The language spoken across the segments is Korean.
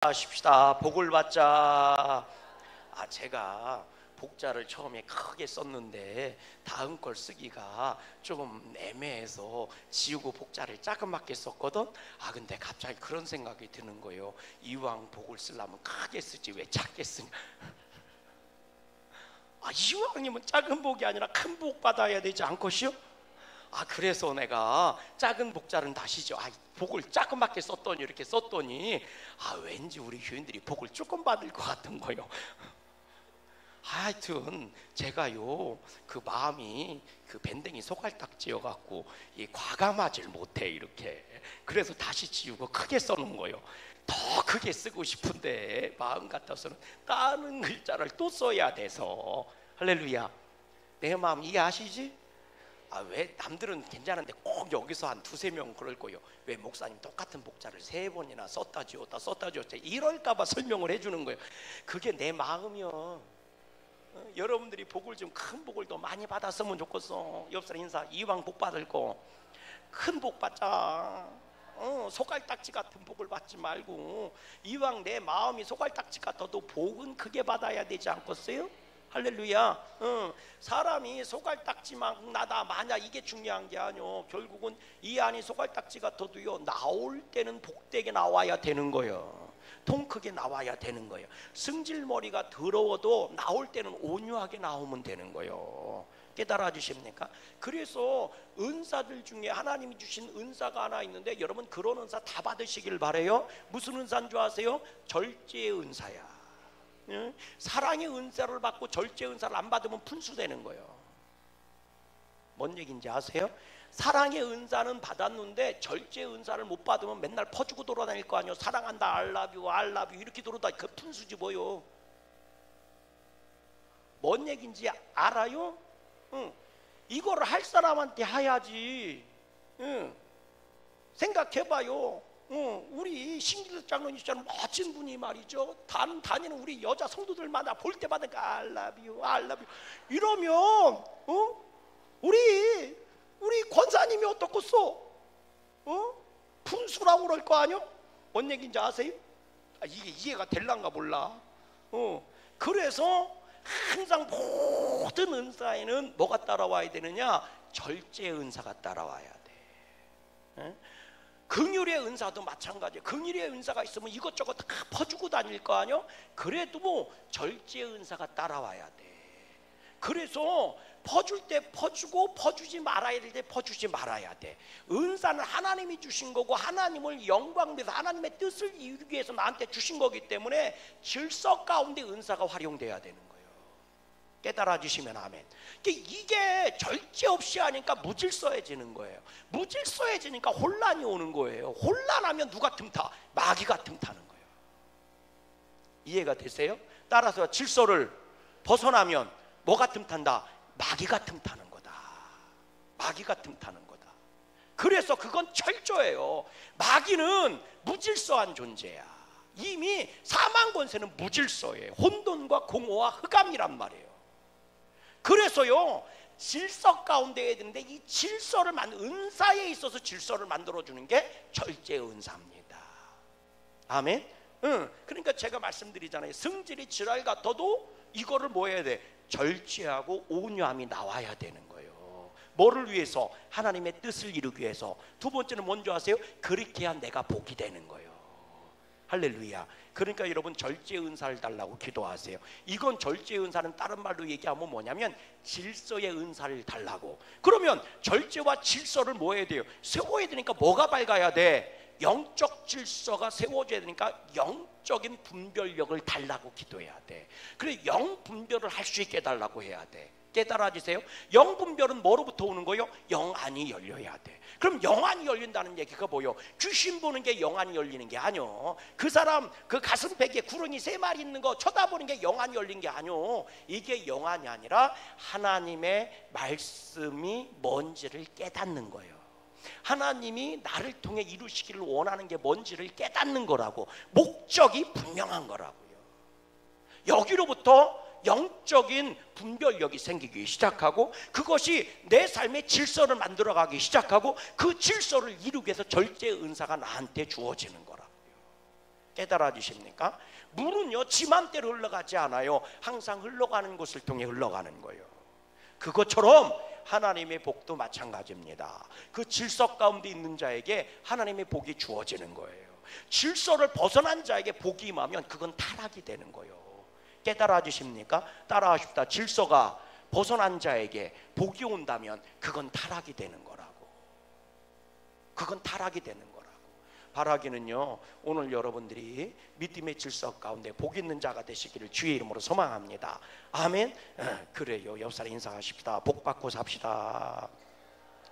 하십시다. 복을 받자. 제가 복자를 처음에 크게 썼는데 다음 걸 쓰기가 조금 애매해서 지우고 복자를 자그맣게 썼거든. 근데 갑자기 그런 생각이 드는 거예요. 이왕 복을 쓰려면 크게 쓰지 왜 작게 쓰냐. 이왕이면 작은 복이 아니라 큰 복 받아야 되지 않겠시요? 그래서 내가 작은 복자는 다시죠. 복을 조그맣게 썼더니 이렇게 썼더니 왠지 우리 교인들이 복을 조금 받을 것 같은 거요. 하여튼 제가요 그 마음이 그 밴댕이 소갈딱지여 갖고 과감하질 못해 이렇게. 그래서 다시 지우고 크게 써놓은 거요. 더 크게 쓰고 싶은데 마음 같아서는 다른 글자를 또 써야 돼서. 할렐루야. 내 마음 이해하시지? 왜 남들은 괜찮은데 꼭 여기서 한 두세 명 그럴 거예요. 왜 목사님 똑같은 복자를 3번이나 썼다 지웠다 썼다 지웠다 이럴까봐 설명을 해주는 거예요. 그게 내 마음이요. 여러분들이 복을 좀 큰 복을 더 많이 받았으면 좋겠어. 옆 사람 인사. 이왕 복 받을 거 큰 복 받자. 소갈딱지 같은 복을 받지 말고 이왕 내 마음이 소갈딱지 같아도 복은 크게 받아야 되지 않겠어요? 할렐루야. 사람이 소갈딱지만 나다 마냐 이게 중요한 게 아니요. 결국은 이 안이 소갈딱지 같아도요 나올 때는 복되게 나와야 되는 거예요. 통 크게 나와야 되는 거예요. 승질머리가 더러워도 나올 때는 온유하게 나오면 되는 거예요. 깨달아 주십니까? 그래서 은사들 중에 하나님이 주신 은사가 하나 있는데 여러분 그런 은사 다 받으시길 바래요. 무슨 은사인 줄 아세요? 절제의 은사야. 사랑의 은사를 받고 절제의 은사를 안 받으면 분수되는 거예요. 뭔 얘기인지 아세요? 사랑의 은사는 받았는데 절제의 은사를 못 받으면 맨날 퍼주고 돌아다닐 거 아니에요. 사랑한다, 알라뷰, 알라뷰 이렇게 돌아다니 그 분수지 뭐요. 뭔 얘기인지 알아요? 이거를 할 사람한테 해야지. 생각해봐요. 우리 신기도 장로님처럼 멋진 분이 말이죠. 다니는 우리 여자 성도들마다 볼 때마다 알라뷰 알라뷰 이러면 우리 권사님이 어떻겠어? 분수라고 그럴 거 아니요? 뭔 얘기인지 아세요? 이게 이해가 될란가 몰라. 그래서 항상 모든 은사에는 뭐가 따라와야 되느냐? 절제의 은사가 따라와야 돼. 긍휼의 은사도 마찬가지예요. 긍휼의 은사가 있으면 이것저것 다 퍼주고 다닐 거 아니요? 그래도 뭐 절제의 은사가 따라와야 돼. 그래서 퍼줄 때 퍼주고 퍼주지 말아야 될 때 퍼주지 말아야 돼. 은사는 하나님이 주신 거고 하나님을 영광돼서 하나님의 뜻을 이루기 위해서 나한테 주신 거기 때문에 질서 가운데 은사가 활용돼야 되는 거예요. 깨달아 주시면 아멘. 이게 절제 없이 하니까 무질서해지는 거예요. 무질서해지니까 혼란이 오는 거예요. 혼란하면 누가 틈타? 마귀가 틈타는 거예요. 이해가 되세요? 따라서 질서를 벗어나면 뭐가 틈탄다? 마귀가 틈타는 거다. 마귀가 틈타는 거다. 그래서 그건 철저해요. 마귀는 무질서한 존재야. 이미 사망 권세는 무질서예요. 혼돈과 공허와 흑암이란 말이에요. 그래서요 질서 가운데 해야 되는데 이 질서를 은사에 있어서 질서를 만들어주는 게 절제의 은사입니다. 아멘. 그러니까 제가 말씀드리잖아요. 성질이 지랄 같아도 이거를 뭐 해야 돼? 절제하고 온유함이 나와야 되는 거예요. 뭐를 위해서? 하나님의 뜻을 이루기 위해서. 두 번째는 뭔지 아세요? 그렇게 해야 내가 복이 되는 거예요. 할렐루야. 그러니까 여러분 절제의 은사를 달라고 기도하세요. 이건 절제의 은사는 다른 말로 얘기하면 뭐냐면 질서의 은사를 달라고. 그러면 절제와 질서를 뭐 해야 돼요? 세워야 되니까 뭐가 밝아야 돼? 영적 질서가 세워져야 되니까 영적인 분별력을 달라고 기도해야 돼. 그래 영 분별을 할 수 있게 해달라고 해야 돼. 깨달아지세요? 영 분별은 뭐로부터 오는 거예요? 영안이 열려야 돼. 그럼 영안이 열린다는 얘기가 뭐예요? 귀신 보는 게 영안이 열리는 게 아니요. 그 사람 그 가슴팩에 구렁이 3마리 있는 거 쳐다보는 게 영안이 열린 게 아니요. 이게 영안이 아니라 하나님의 말씀이 뭔지를 깨닫는 거예요. 하나님이 나를 통해 이루시기를 원하는 게 뭔지를 깨닫는 거라고. 목적이 분명한 거라고요. 여기로부터 영적인 분별력이 생기기 시작하고 그것이 내 삶의 질서를 만들어가기 시작하고 그 질서를 이루기 위해서 절제의 은사가 나한테 주어지는 거라고요. 깨달아 주십니까? 물은요 지 맘대로 흘러가지 않아요. 항상 흘러가는 곳을 통해 흘러가는 거예요. 그것처럼 하나님의 복도 마찬가지입니다. 그 질서 가운데 있는 자에게 하나님의 복이 주어지는 거예요. 질서를 벗어난 자에게 복이 임하면 그건 타락이 되는 거예요. 깨달아 주십니까? 따라하십시다. 질서가 벗어난 자에게 복이 온다면 그건 타락이 되는 거라고. 그건 타락이 되는 거라고. 바라기는요, 오늘 여러분들이 믿음의 질서 가운데 복 있는 자가 되시기를 주의 이름으로 소망합니다. 아멘. 그래요. 옆 사람 인사하십시다. 복 받고 삽시다.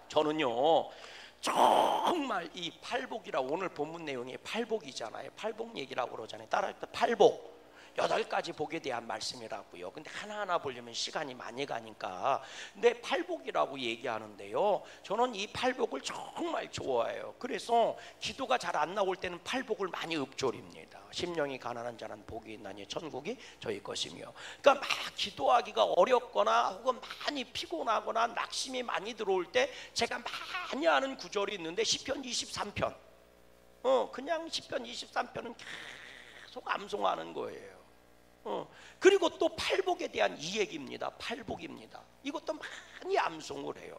저는요 정말 이 팔복이라, 오늘 본문 내용이 팔복이잖아요. 팔복 얘기라고 그러잖아요. 따라할 때 팔복 8가지 복에 대한 말씀이라고요. 근데 하나하나 보려면 시간이 많이 가니까 근데 팔복이라고 얘기하는데요, 저는 이 팔복을 정말 좋아해요. 그래서 기도가 잘 안 나올 때는 팔복을 많이 읊조립니다. 심령이 가난한 자는 복이 있나니 천국이 저희 것이며. 그러니까 막 기도하기가 어렵거나 혹은 많이 피곤하거나 낙심이 많이 들어올 때 제가 많이 하는 구절이 있는데 시편 23편. 그냥 시편 23편은 계속 암송하는 거예요. 그리고 또 팔복에 대한 이 얘기입니다. 팔복입니다. 이것도 많이 암송을 해요.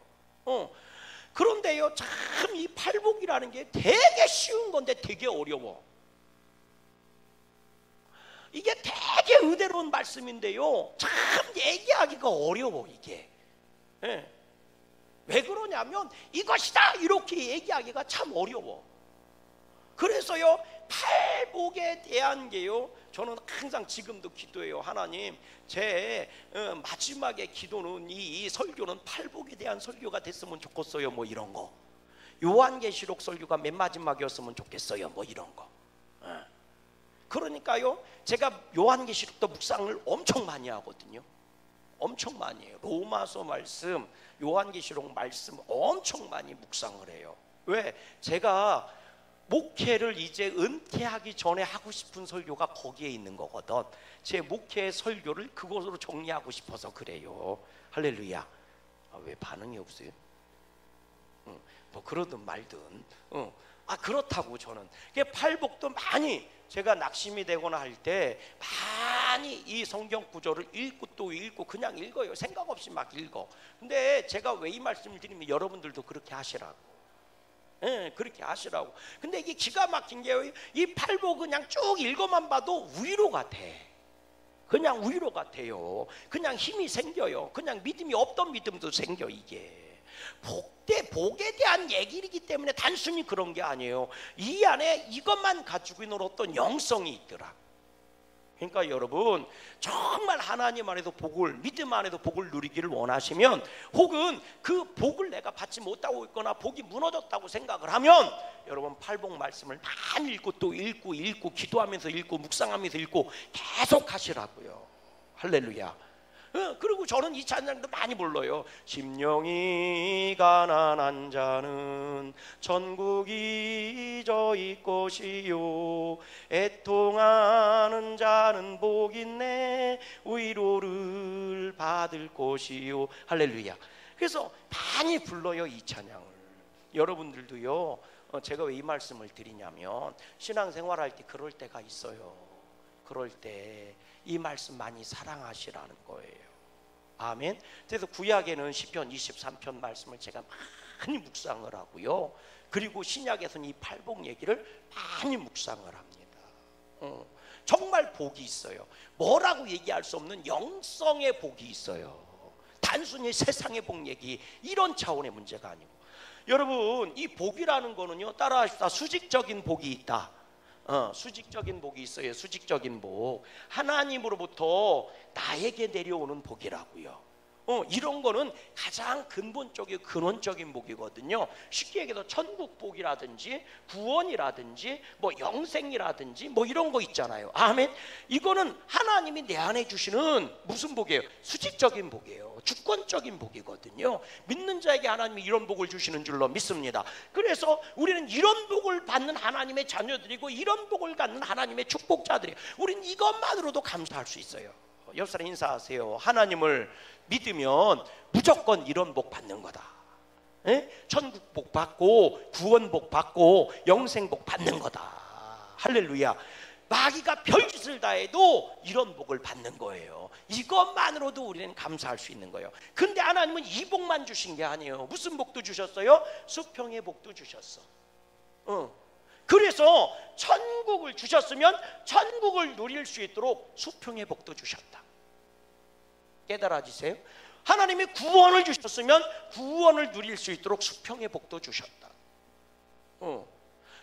그런데요, 참 이 팔복이라는 게 되게 쉬운 건데 되게 어려워. 이게 되게 의대로운 말씀인데요, 참 얘기하기가 어려워 이게. 왜 그러냐면 이것이다 이렇게 얘기하기가 참 어려워. 그래서요 팔복에 대한 게요, 저는 항상 지금도 기도해요. 하나님, 제 마지막에 기도는 이 설교는 팔복에 대한 설교가 됐으면 좋겠어요. 뭐 이런 거. 요한계시록 설교가 맨 마지막이었으면 좋겠어요. 뭐 이런 거. 그러니까요 제가 요한계시록도 묵상을 엄청 많이 하거든요. 엄청 많이 해요. 로마서 말씀, 요한계시록 말씀 엄청 많이 묵상을 해요. 왜? 제가 목회를 이제 은퇴하기 전에 하고 싶은 설교가 거기에 있는 거거든. 제 목회 설교를 그것으로 정리하고 싶어서 그래요. 할렐루야. 왜 반응이 없어요? 뭐 그러든 말든. 그렇다고 저는. 팔복도 많이, 제가 낙심이 되거나 할 때 많이 이 성경 구절을 읽고 또 읽고 그냥 읽어요. 생각 없이 막 읽어. 근데 제가 왜 이 말씀을 드리면 여러분들도 그렇게 하시라고. 그렇게 하시라고. 근데 이게 기가 막힌 게요, 이 팔복 그냥 쭉 읽어만 봐도 위로가 돼. 그냥 위로가 돼요. 그냥 힘이 생겨요. 그냥 믿음이 없던 믿음도 생겨. 이게 복에 대한 얘기이기 때문에 단순히 그런 게 아니에요. 이 안에 이것만 가지고 있는 어떤 영성이 있더라. 그러니까 여러분, 정말 하나님 안에서 복을, 믿음 안에서 복을 누리기를 원하시면, 혹은 그 복을 내가 받지 못하고 있거나 복이 무너졌다고 생각을 하면, 여러분 팔복 말씀을 많이 읽고 또 읽고 기도하면서 읽고 묵상하면서 읽고 계속 하시라고요. 할렐루야. 그리고 저는 이 찬양도 많이 불러요. 심령이 가난한 자는 천국이 저희 것이요, 애통하는 자는 복 있네 위로를 받을 것이요. 할렐루야. 그래서 많이 불러요 이 찬양을. 여러분들도요, 제가 왜 이 말씀을 드리냐면, 신앙생활할 때 그럴 때가 있어요. 그럴 때 이 말씀 많이 사랑하시라는 거예요. 아멘. 그래서 구약에는 시편 23편 말씀을 제가 많이 묵상을 하고요, 그리고 신약에서는 이 팔복 얘기를 많이 묵상을 합니다. 정말 복이 있어요. 뭐라고 얘기할 수 없는 영성의 복이 있어요. 단순히 세상의 복 얘기 이런 차원의 문제가 아니고, 여러분 이 복이라는 거는요, 따라하십시다. 수직적인 복이 있다. 수직적인 복이 있어요. 수직적인 복, 하나님으로부터 나에게 내려오는 복이라고요. 이런 거는 가장 근본적이고 근원적인 복이거든요. 쉽게 얘기해서 천국 복이라든지 구원이라든지 뭐 영생이라든지 뭐 이런 거 있잖아요. 아멘. 이거는 하나님이 내 안에 주시는 무슨 복이에요? 수직적인 복이에요. 주권적인 복이거든요. 믿는 자에게 하나님이 이런 복을 주시는 줄로 믿습니다. 그래서 우리는 이런 복을 받는 하나님의 자녀들이고 이런 복을 갖는 하나님의 축복자들이에요. 우리는 이것만으로도 감사할 수 있어요. 옆 사람 인사하세요. 하나님을 믿으면 무조건 이런 복 받는 거다. 천국 복 받고 구원 복 받고 영생 복 받는 거다. 할렐루야. 마귀가 별짓을 다해도 이런 복을 받는 거예요. 이것만으로도 우리는 감사할 수 있는 거예요. 근데 하나님은 이 복만 주신 게 아니에요. 무슨 복도 주셨어요? 수평의 복도 주셨어. 그래서 천국을 주셨으면 천국을 누릴 수 있도록 수평의 복도 주셨다. 깨달아지세요? 하나님이 구원을 주셨으면 구원을 누릴 수 있도록 수평의 복도 주셨다.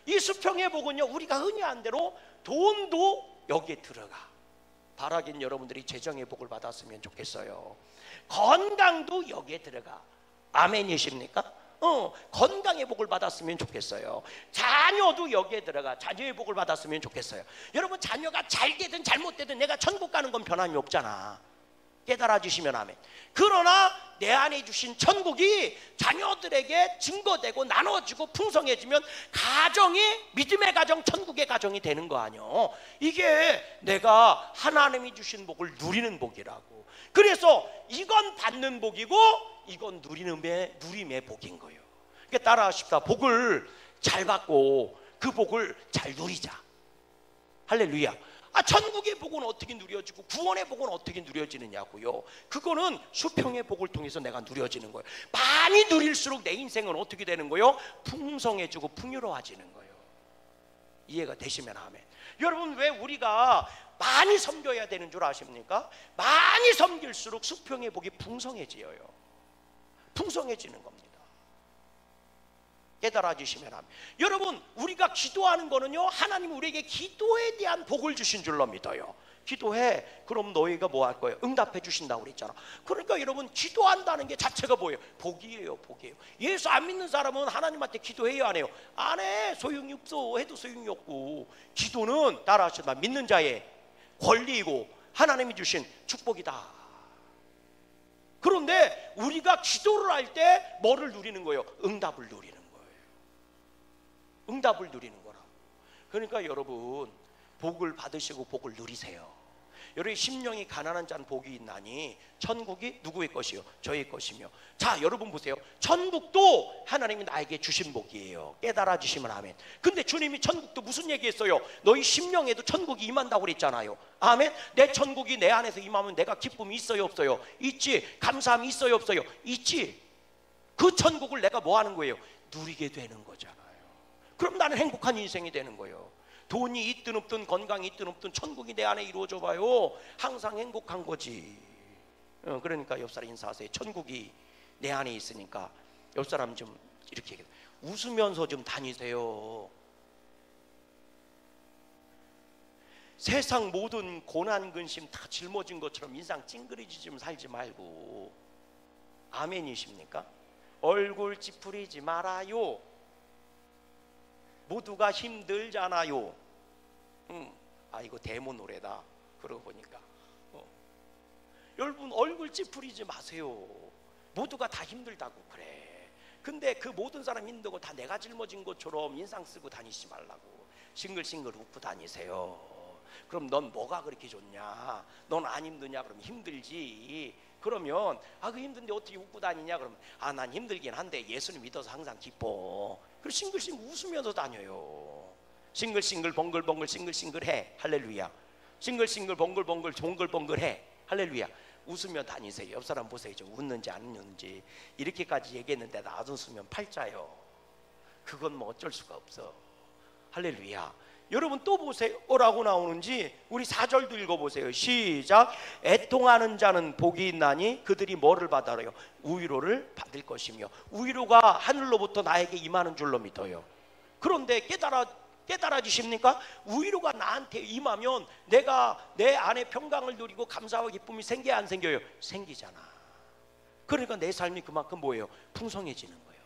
이 수평의 복은요, 우리가 흔히 한 대로 돈도 여기에 들어가. 바라긴 여러분들이 재정의 복을 받았으면 좋겠어요. 건강도 여기에 들어가. 아멘이십니까? 건강의 복을 받았으면 좋겠어요. 자녀도 여기에 들어가. 자녀의 복을 받았으면 좋겠어요. 여러분, 자녀가 잘 되든 잘못되든 내가 천국 가는 건 변함이 없잖아. 깨달아 주시면 아멘. 그러나 내 안에 주신 천국이 자녀들에게 증거되고 나눠지고 풍성해지면 가정이 믿음의 가정, 천국의 가정이 되는 거 아니요. 이게 내가 하나님이 주신 복을 누리는 복이라고. 그래서 이건 받는 복이고 이건 누림의 복인 거예요. 그러니까 따라하십시다. 복을 잘 받고 그 복을 잘 누리자. 할렐루야. 천국의 복은 어떻게 누려지고 구원의 복은 어떻게 누려지느냐고요. 그거는 수평의 복을 통해서 내가 누려지는 거예요. 많이 누릴수록 내 인생은 어떻게 되는 거예요? 풍성해지고 풍요로워지는 거예요. 이해가 되시면 아멘. 여러분, 왜 우리가 많이 섬겨야 되는 줄 아십니까? 많이 섬길수록 수평의 복이 풍성해져요. 풍성해지는 겁니다. 깨달아 주시면 합니다. 여러분, 우리가 기도하는 거는요, 하나님 우리에게 기도에 대한 복을 주신 줄로 믿어요. 기도해. 그럼 너희가 뭐 할 거예요? 응답해 주신다고 그랬잖아. 그러니까 여러분, 기도한다는 게 자체가 뭐예요? 복이에요. 복이에요. 예수 안 믿는 사람은 하나님한테 기도해요, 안 해요? 안 해. 소용이 없어. 해도 소용이 없고. 기도는 따라하시다 믿는 자의 권리이고 하나님이 주신 축복이다. 그런데 우리가 기도를 할 때 뭐를 누리는 거예요? 응답을 누리는 거예요. 응답을 누리는 거라. 그러니까 여러분, 복을 받으시고 복을 누리세요. 여러분, 심령이 가난한 자는 복이 있나니 천국이 누구의 것이요? 저의 것이며. 자, 여러분 보세요. 천국도 하나님이 나에게 주신 복이에요. 깨달아 주시면 아멘. 근데 주님이 천국도 무슨 얘기했어요? 너희 심령에도 천국이 임한다고 그랬잖아요. 아멘. 내 천국이 내 안에서 임하면 내가 기쁨이 있어요, 없어요? 있지. 감사함이 있어요, 없어요? 있지. 그 천국을 내가 뭐 하는 거예요? 누리게 되는 거잖아요. 그럼 나는 행복한 인생이 되는 거예요. 돈이 있든 없든 건강이 있든 없든 천국이 내 안에 이루어져 봐요. 항상 행복한 거지. 그러니까 옆 사람 인사하세요. 천국이 내 안에 있으니까 옆 사람 좀 이렇게 웃으면서 좀 다니세요. 세상 모든 고난 근심 다 짊어진 것처럼 인상 찡그리지 좀 살지 말고. 아멘이십니까? 얼굴 찌푸리지 말아요. 모두가 힘들잖아요. 이거 데모 노래다. 그러고 보니까 여러분, 얼굴 찌푸리지 마세요. 모두가 다 힘들다고 그래. 근데 그 모든 사람 힘들고 다 내가 짊어진 것처럼 인상 쓰고 다니지 말라고. 싱글싱글 웃고 다니세요. 그럼 넌 뭐가 그렇게 좋냐? 넌 안 힘드냐? 그럼 힘들지. 그러면 그 힘든데 어떻게 웃고 다니냐? 그러면 난 힘들긴 한데 예수님 믿어서 항상 기뻐. 그리고 싱글싱글 웃으면서 다녀요. 싱글싱글 봉글봉글 싱글싱글해. 할렐루야. 싱글싱글 봉글봉글 종글봉글해. 할렐루야. 웃으며 다니세요. 옆 사람 보세요. 좀 웃는지 안 웃는지. 이렇게까지 얘기했는데 나 안 웃으면 팔자요. 그건 뭐 어쩔 수가 없어. 할렐루야. 여러분 또 보세요. 뭐라고 나오는지 우리 4절도 읽어보세요. 시작. 애통하는 자는 복이 있나니 그들이 뭐를 받아요? 우위로를 받을 것이며. 우위로가 하늘로부터 나에게 임하는 줄로 믿어요. 그런데 깨달아지십니까? 우위로가 나한테 임하면 내가 내 안에 평강을 누리고 감사와 기쁨이 생겨야 안 생겨요? 생기잖아. 그러니까 내 삶이 그만큼 뭐예요? 풍성해지는 거예요.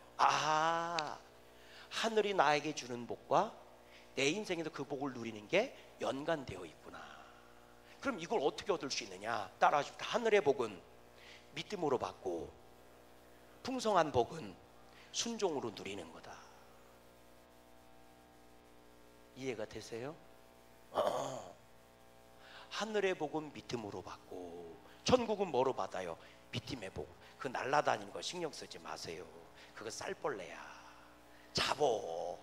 하늘이 나에게 주는 복과 내 인생에도 그 복을 누리는 게 연관되어 있구나. 그럼 이걸 어떻게 얻을 수 있느냐? 따라하십시다. 하늘의 복은 믿음으로 받고 풍성한 복은 순종으로 누리는 거다. 이해가 되세요? 하늘의 복은 믿음으로 받고 천국은 뭐로 받아요? 믿음의 복. 그 날아다니는 거 신경 쓰지 마세요. 그거 쌀벌레야. 잡어.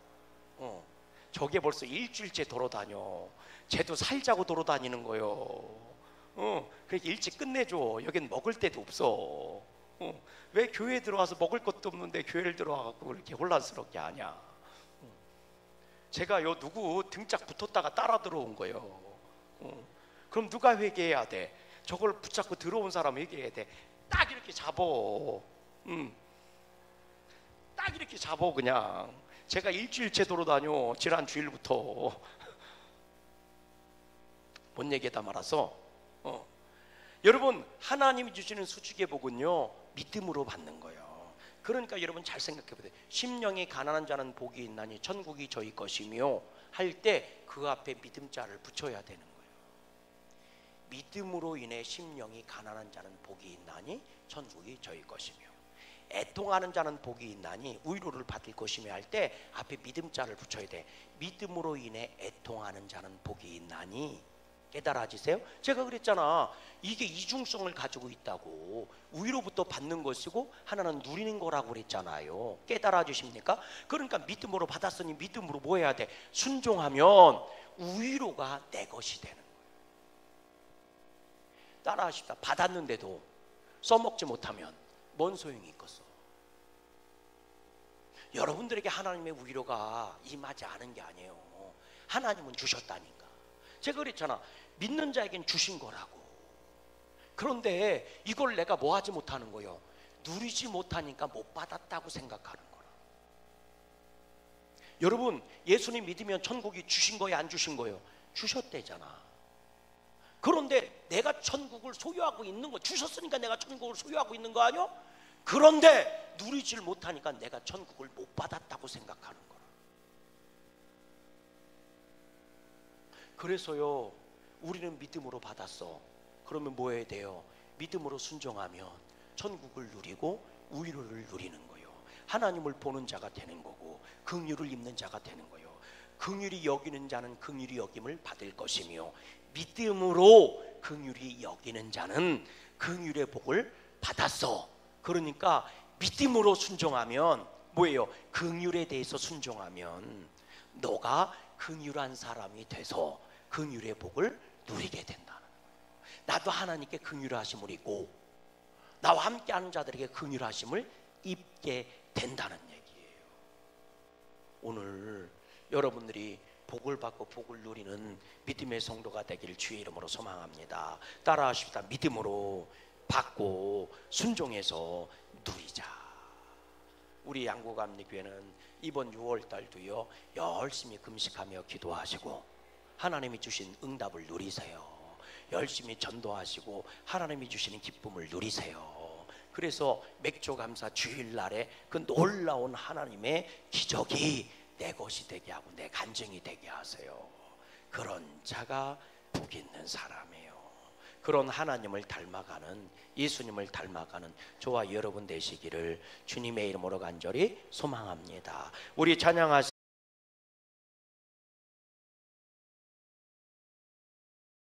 저게 벌써 일주일째 돌아다녀. 쟤도 살자고 돌아다니는 거요. 그러니까 일찍 끝내줘. 여긴 먹을 데도 없어. 왜 교회에 들어와서 먹을 것도 없는데 교회를 들어와갖고 그렇게 혼란스럽게 하냐. 제가 요 누구 등짝 붙었다가 따라 들어온 거예요. 그럼 누가 회개해야 돼? 저걸 붙잡고 들어온 사람 회개해야 돼. 딱 이렇게 잡어. 딱 이렇게 잡어. 그냥 제가 일주일째 돌아다녀. 지난 주일부터. 뭔 얘기다 말아서 여러분, 하나님이 주시는 수축의 복은요 믿음으로 받는 거예요. 그러니까 여러분 잘 생각해 보세요. 심령이 가난한 자는 복이 있나니 천국이 저희 것이며 할 때 그 앞에 믿음자를 붙여야 되는 거예요. 믿음으로 인해 심령이 가난한 자는 복이 있나니 천국이 저희 것이며 애통하는 자는 복이 있나니 위로를 받을 것이며 할 때 앞에 믿음자를 붙여야 돼. 믿음으로 인해 애통하는 자는 복이 있나니. 깨달아지세요? 제가 그랬잖아. 이게 이중성을 가지고 있다고. 위로부터 받는 것이고 하나는 누리는 거라고 그랬잖아요. 깨달아 주십니까? 그러니까 믿음으로 받았으니 믿음으로 뭐 해야 돼? 순종하면 위로가 내 것이 되는 거예요. 따라하십시다. 받았는데도 써먹지 못하면 뭔 소용이 있겠어? 여러분들에게 하나님의 위로가 임하지 않은 게 아니에요. 하나님은 주셨다니까. 제가 그랬잖아. 믿는 자에겐 주신 거라고. 그런데 이걸 내가 뭐 하지 못하는 거예요? 누리지 못하니까 못 받았다고 생각하는 거라. 여러분, 예수님 믿으면 천국이 주신 거예요, 안 주신 거예요? 주셨대잖아. 그런데 내가 천국을 소유하고 있는 거, 주셨으니까 내가 천국을 소유하고 있는 거 아니요? 그런데 누리질 못하니까 내가 천국을 못 받았다고 생각하는 거라. 그래서요, 우리는 믿음으로 받았어. 그러면 뭐 해야 돼요? 믿음으로 순종하면 천국을 누리고 위로를 누리는 거예요. 하나님을 보는 자가 되는 거고 긍휼을 입는 자가 되는 거예요. 긍휼히 여기는 자는 긍휼히 여김을 받을 것이며 믿음으로 긍휼히 여기는 자는 긍휼의 복을 받았어. 그러니까 믿음으로 순종하면 뭐예요? 긍휼에 대해서 순종하면 너가 긍휼한 사람이 돼서 긍휼의 복을 누리게 된다는 거예요. 나도 하나님께 긍휼하심을 입고 나와 함께하는 자들에게 긍휼하심을 입게 된다는 얘기예요. 오늘 여러분들이 복을 받고 복을 누리는 믿음의 성도가 되길 주의 이름으로 소망합니다. 따라하십시다. 믿음으로 받고 순종해서 누리자. 우리 양구감리교회는 이번 6월달도요 열심히 금식하며 기도하시고 하나님이 주신 응답을 누리세요. 열심히 전도하시고 하나님이 주시는 기쁨을 누리세요. 그래서 맥주감사 주일날에 그 놀라운 하나님의 기적이 내 것이 되게 하고 내 간증이 되게 하세요. 그런 자가 복 있는 사람이에요. 그런 하나님을 닮아가는, 예수님을 닮아가는 저와 여러분 되시기를 주님의 이름으로 간절히 소망합니다. 우리 찬양하시